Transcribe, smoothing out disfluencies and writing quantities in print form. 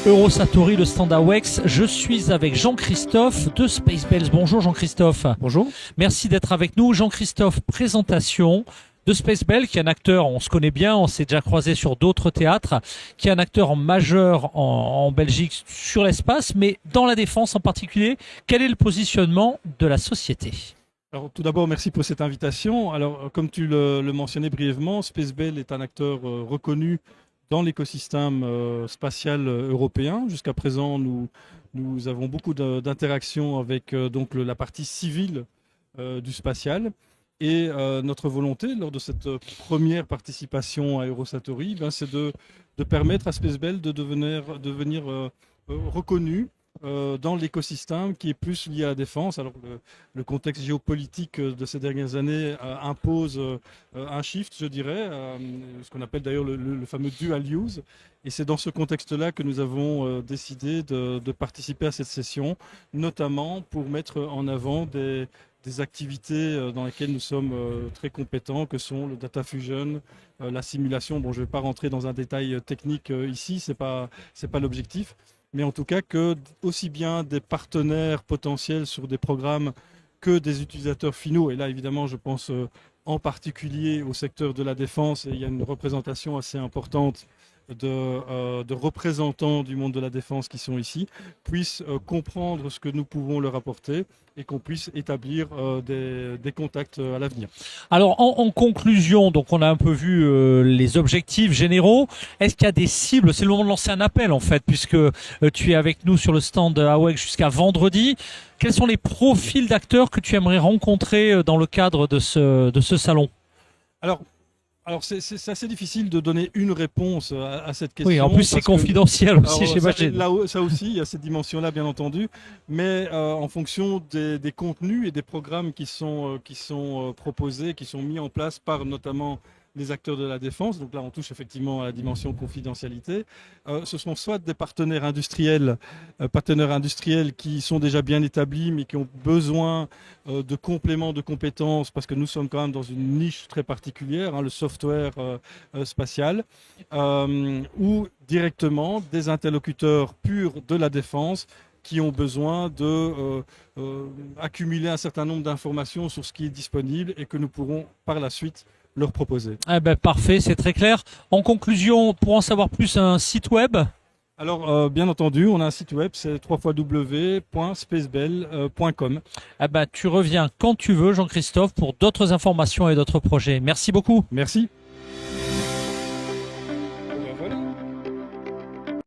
Eurosatory, le stand AWEX. Je suis avec Jean-Christophe de Space Bells. Bonjour Jean-Christophe. Bonjour. Merci d'être avec nous. Jean-Christophe, présentation de Space Bells, qui est un acteur, on se connaît bien, on s'est déjà croisé sur d'autres théâtres, qui est un acteur majeur en Belgique sur l'espace, mais dans la défense en particulier. Quel est le positionnement de la société ? Alors, tout d'abord, merci pour cette invitation. Alors, comme tu le mentionnais brièvement, Space Bells est un acteur reconnu dans l'écosystème spatial européen. Jusqu'à présent, nous avons beaucoup d'interactions avec donc la partie civile du spatial. Et notre volonté, lors de cette première participation à Eurosatory, c'est de permettre à Space Bells de devenir reconnu dans l'écosystème qui est plus lié à la défense. Alors le contexte géopolitique de ces dernières années impose un shift, je dirais, ce qu'on appelle d'ailleurs le fameux dual use. Et c'est dans ce contexte-là que nous avons décidé de participer à cette session, notamment pour mettre en avant des activités dans lesquelles nous sommes très compétents, que sont le data fusion, la simulation. Bon, je ne vais pas rentrer dans un détail technique ici, c'est pas l'objectif. Mais en tout cas que aussi bien des partenaires potentiels sur des programmes que des utilisateurs finaux. Et là, évidemment, je pense en particulier au secteur de la défense. Et il y a une représentation assez importante de représentants du monde de la défense qui sont ici, puissent comprendre ce que nous pouvons leur apporter et qu'on puisse établir des contacts à l'avenir. Alors en conclusion, donc on a un peu vu les objectifs généraux. Est-ce qu'il y a des cibles ? C'est le moment de lancer un appel en fait, puisque tu es avec nous sur le stand AWEX jusqu'à vendredi. Quels sont les profils d'acteurs que tu aimerais rencontrer dans le cadre de ce salon ? Alors c'est assez difficile de donner une réponse à cette question. Oui, en plus c'est confidentiel aussi, j'imagine. Ça aussi, il y a cette dimension-là, bien entendu. Mais en fonction des contenus et des programmes qui sont proposés, qui sont mis en place par notamment les acteurs de la défense, donc là on touche effectivement à la dimension confidentialité, ce sont soit des partenaires industriels qui sont déjà bien établis mais qui ont besoin de compléments de compétences parce que nous sommes quand même dans une niche très particulière, le software spatial, ou directement des interlocuteurs purs de la défense qui ont besoin d'accumuler un certain nombre d'informations sur ce qui est disponible et que nous pourrons par la suite leur proposer. Parfait, c'est très clair. En conclusion, pour en savoir plus, un site web ? Alors, bien entendu, on a un site web, c'est www.spacebells.com. Tu reviens quand tu veux, Jean-Christophe, pour d'autres informations et d'autres projets. Merci beaucoup. Merci.